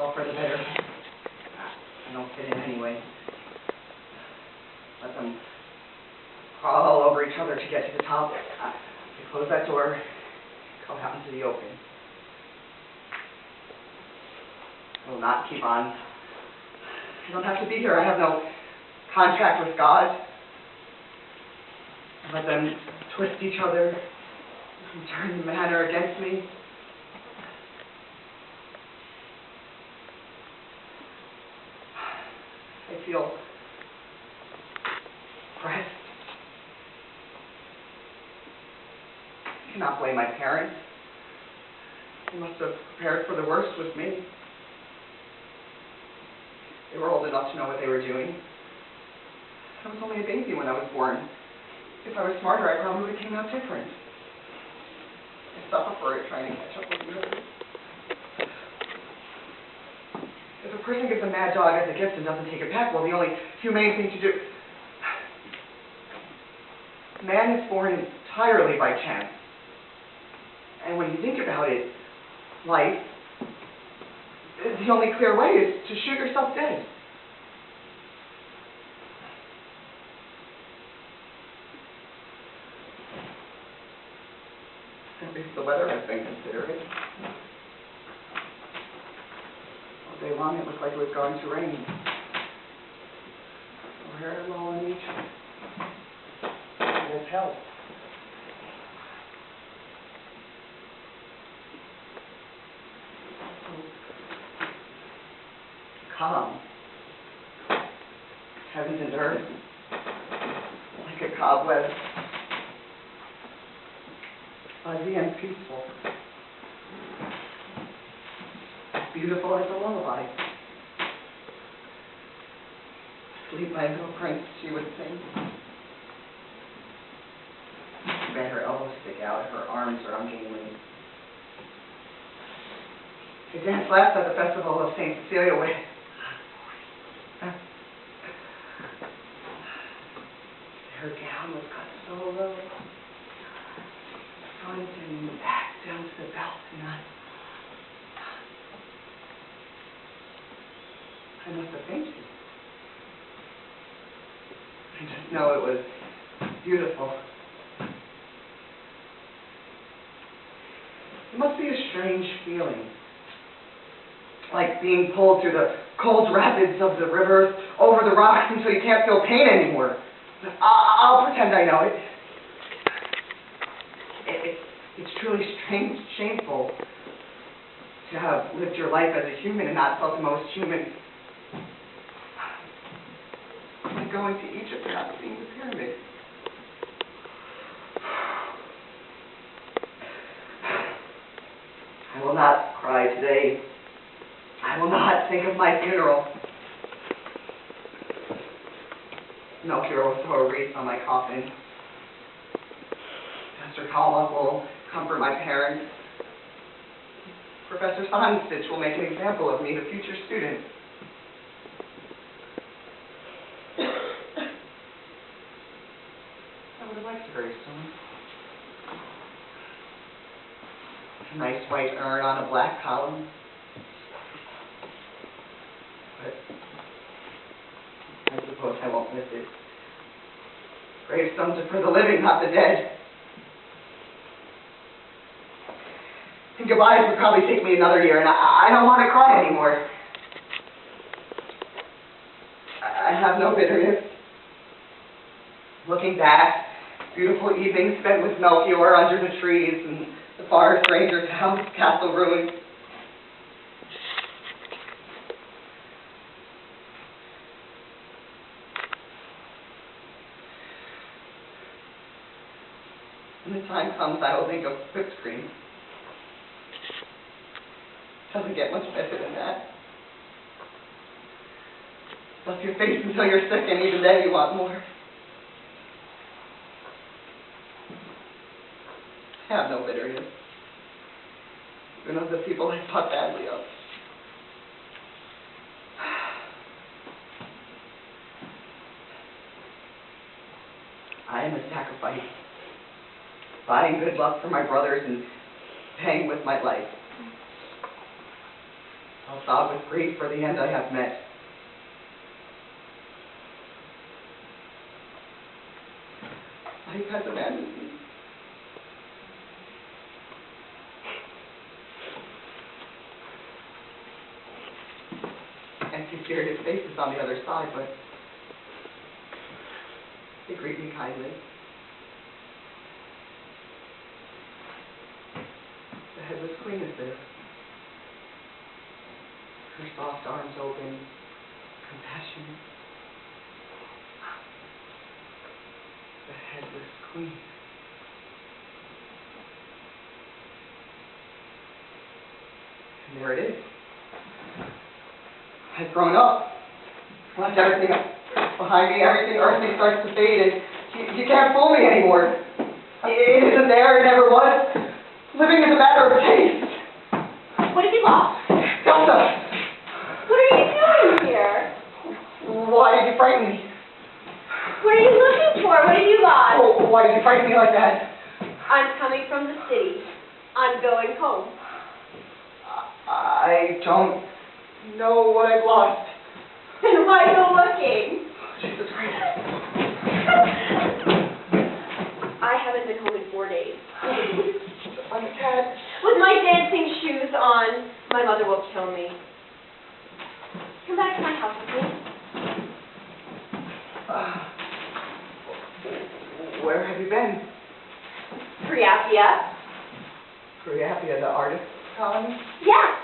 all for the better. I don't fit in anyway. Let them crawl all over each other to get to the top. They close that door, go out into the open. I will not keep on. I don't have to be here. I have no contract with God. I let them twist each other and turn the matter against me. I feel pressed. I cannot blame my parents. They must have prepared for the worst with me. They were old enough to know what they were doing. I was only a baby when I was born. If I was smarter, I probably would have came out different. I suffer for it, trying to catch up with you. If a person gives a mad dog as a gift and doesn't take it back, well, the only humane thing to do... Man is born entirely by chance. And when you think about it, life, the only clear way is to shoot yourself dead. At least the weather has been considerate. All day long it looked like it was going to rain. So here low in nature. It has helped. Calm. Heavens and earth, like a cobweb, fuzzy and peaceful, as beautiful as a lullaby. Sleep, my little prince, she would sing. She bent her elbows stick out, her arms are ungainly. They danced last at the festival of St. Cecilia with her gown was cut so low, front and back down to the belt, and I must have fainted. I just know it was beautiful. It must be a strange feeling, like being pulled through the cold rapids of the river, over the rocks until you can't feel pain anymore. I'll pretend I know it. It's truly strange, shameful to have lived your life as a human and not felt the most human. Like going to Egypt and not seeing the pyramids. I will not cry today. I will not think of my funeral. Melchior will throw a wreath on my coffin. Pastor Kalma will comfort my parents. Professor Sonnenstich will make an example of me, the future student. I would have liked a gravestone. A nice white urn on a black column. But I suppose I won't miss it. Gravestones are for the living, not the dead. And goodbyes would probably take me another year, and I don't want to cry anymore. I have no bitterness. Looking back, beautiful evenings spent with Melchior under the trees and the forest ranger's house, castle ruins. When the time comes, I will think of whipped cream. Doesn't get much better than that. Stuff your face until you're sick, and even then you want more. I have no bitterness. Even of the people I thought badly of. I am a sacrifice. Buying good luck for my brothers and paying with my life. I'll sob with grief for the end I have met. Life has abandoned me. Empty-spirited faces on the other side, but they greet me kindly. The headless queen is there. Her soft arms open, compassionate. The headless queen. And there it is. I've grown up. Left everything behind me, everything earthly starts to fade, and you can't fool me anymore. It isn't there, it never was. Living is a matter of taste. What have you lost? Delta! What are you doing here? Why did you frighten me? What are you looking for? What have you lost? Oh, why did you frighten me like that? I'm coming from the city. I'm going home. I don't know what I've lost. Then why are you looking? Jesus Christ. I haven't been home in 4 days. I'm sad. With my dancing shoes on, my mother will kill me. Come back to my house with me. Where have you been? Priapia. Priapia, the artist colony? Yeah.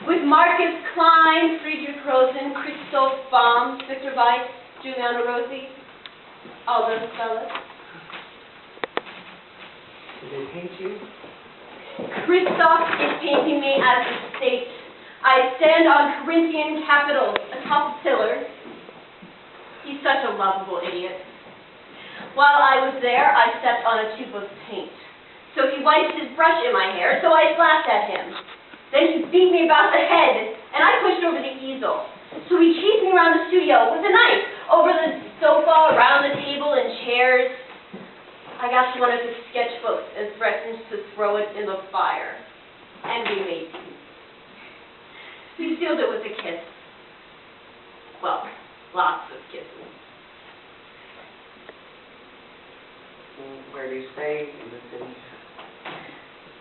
With Marcus Klein, Friedrich Rosen, Christoph Baum, Victor Weiss, Giuliano Rossi, all those fellas. Did they paint you? Christoph is painting me as a state. I stand on Corinthian capitals atop a pillar. He's such a lovable idiot. While I was there, I stepped on a tube of paint. So he wiped his brush in my hair, so I slapped at him. Then he beat me about the head, and I pushed over the easel. So he chased me around the studio with a knife, over the sofa, around the table, and chairs. I got to one of his sketchbooks and threatened to throw it in the fire. And we made peace. We sealed it with a kiss. Well, lots of kisses. Where do you stay in the city?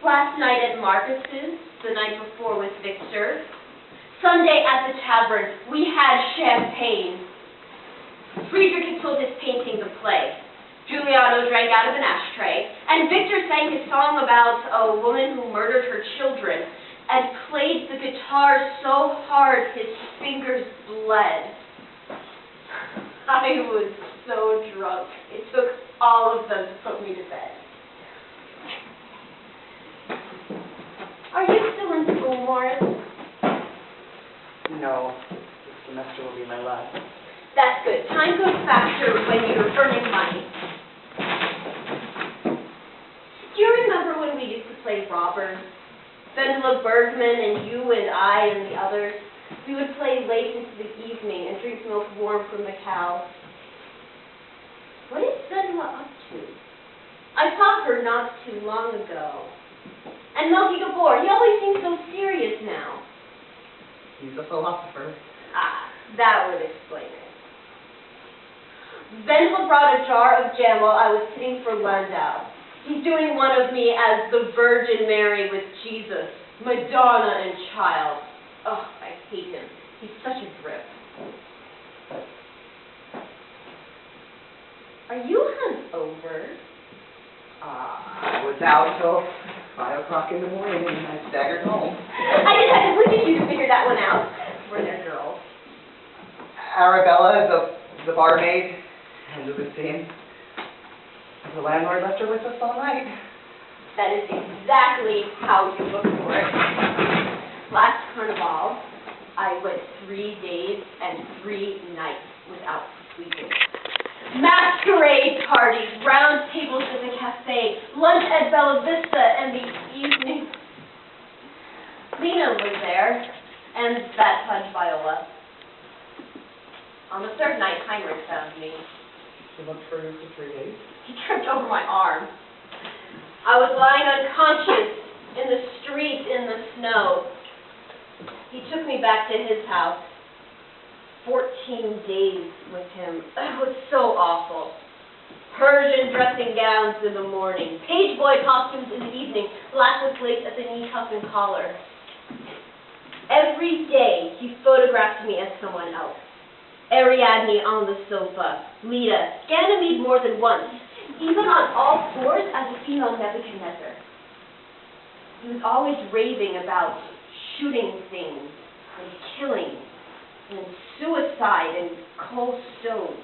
Last night at Marcus's, the night before with Victor. Sunday at the tavern, we had champagne. Friedrich had sold his painting to play. Giuliano drank out of an ashtray, and Victor sang his song about a woman who murdered her children and played the guitar so hard his fingers bled. I was so drunk. It took all of them to put me to bed. Are you still in school, Moritz? No. This semester will be my last. That's good. Time goes faster when you're earning money. Do you remember when we used to play robbers? Vendela Bergman and you and I and the others. We would play late into the evening and drink milk warm from the cow. What is Vendela up to? I saw her not too long ago. And Melky Gabor, he always seems so serious now. He's a philosopher. Ah, that would explain it. Vendela brought a jar of jam while I was sitting for Landau. He's doing one of me as the Virgin Mary with Jesus, Madonna and child. Oh, I hate him. He's such a drip. Are you hungover? I was out till 5 o'clock in the morning and I staggered home. I just had to look at you to figure that one out. We're there, girls. Arabella, the barmaid, and Lucine. The landlord left her with us all night. That is exactly how you look for it. Last Carnival, I went 3 days and 3 nights without sleeping. Masquerade parties, round tables in the cafe, lunch at Bella Vista, and the evening. Lena was there, and that fudge Viola. On the 3rd night, Heinrich found me. She looked for you for 3 days. He tripped over my arm. I was lying unconscious in the street in the snow. He took me back to his house. 14 days with him. It was so awful. Persian dressing gowns in the morning, page boy costumes in the evening, black with lace at the knee cuff and collar. Every day he photographed me as someone else. Ariadne on the sofa, Leda, Ganymede more than once, even on all fours as a female Nebuchadnezzar. He was always raving about shooting things and killing and suicide and cold stones.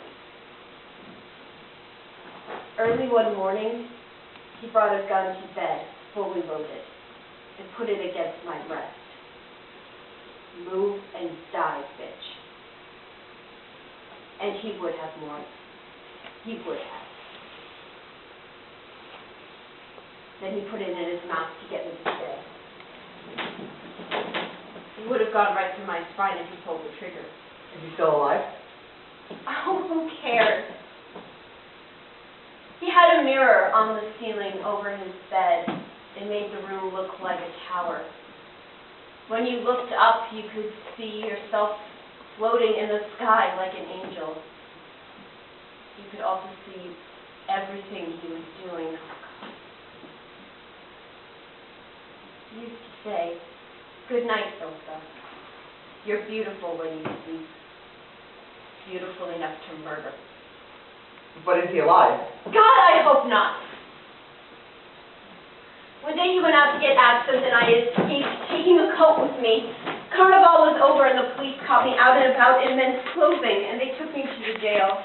Early one morning, he brought a gun to bed, fully loaded, and put it against my breast. Move and die, bitch. And he would have, Moritz. He would have. Then he put it in his mouth to get me to stay. He would have gone right through my spine if he pulled the trigger. Is he still alive? Oh, who cares? He had a mirror on the ceiling over his bed. It made the room look like a tower. When you looked up, you could see yourself floating in the sky like an angel. You could also see everything he was doing. He used to say, "Good night, Ilse. You're beautiful when you sleep. Beautiful enough to murder." But is he alive? God, I hope not. One day he went out to get absinthe and I escaped, taking a coat with me. Carnival was over and the police caught me out and about in men's clothing and they took me to the jail.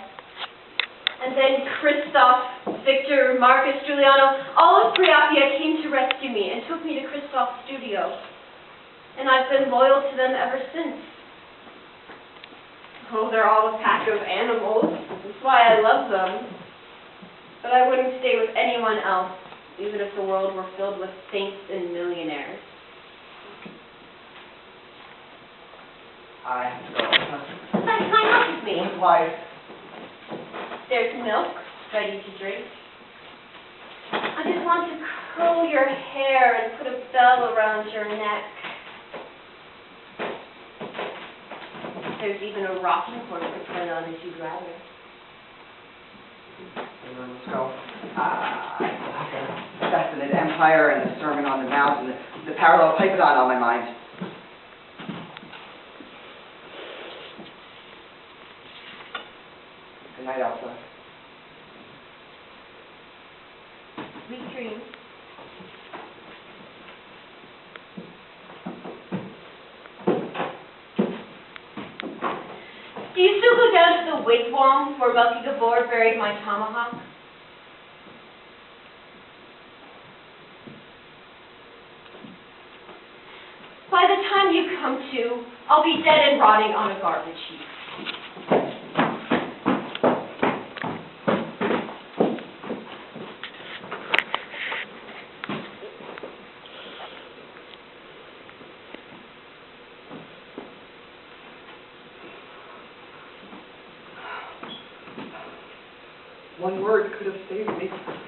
And then Christoph, Victor, Marcus, Giuliano, all of Priapia came to rescue me and took me to Christoph's studio. And I've been loyal to them ever since. Oh, they're all a pack of animals. That's why I love them. But I wouldn't stay with anyone else, even if the world were filled with saints and millionaires. I have to go. Sign up with me. Why? There's milk, ready to drink. I just want to curl your hair and put a bell around your neck. There's even a rocking horse to put on if you'd rather. Let's go. I still have the Assassinate Empire and the Sermon on the Mount and the parallel python on my mind. Good night, Elsa. Sweet dreams. Do you still go down to the wigwam where Melky Gabor buried my tomahawk? By the time you come to, I'll be dead and rotting on a garbage heap. One word could have saved me. Elsa!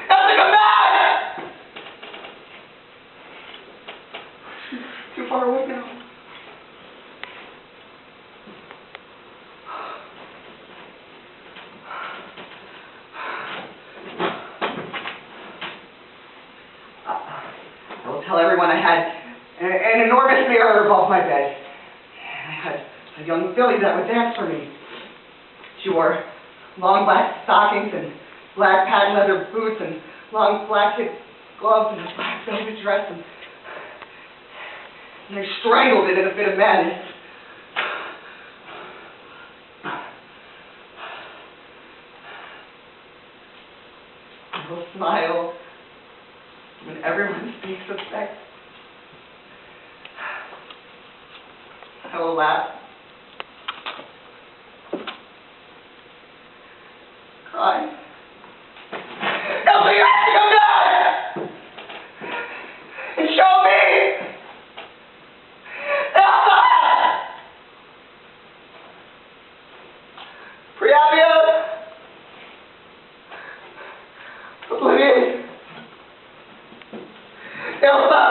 Elsa, come back! She's too far away now. I will tell everyone I had an enormous mirror above my bed. I had a young filly that would dance for me. She wore long black stockings and black patent leather boots and long black kid gloves and a black velvet dress and I strangled it in a fit of madness. I will smile when everyone speaks of sex. I will laugh. Cry. Elsa, you have to come back! And show me! Elsa! Priapia! Please! Elsa!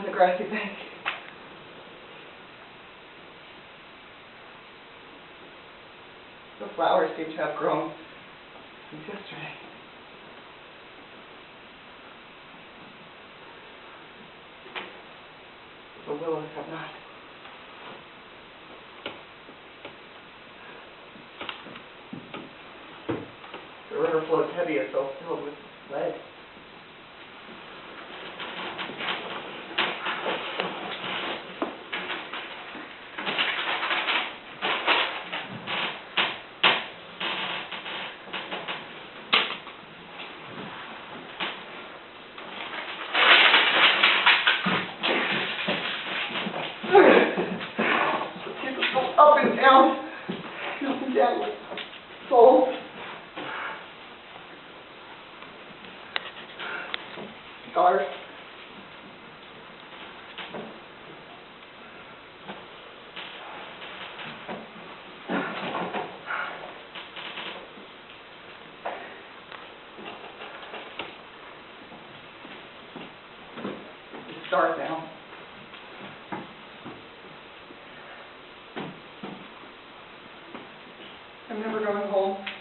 on the grassy bank. The flowers seem to have grown since yesterday. The willows have not. The river flows heavy as though filled with lead. People go up and down with souls. Scars. It's dark now. I'm never going home.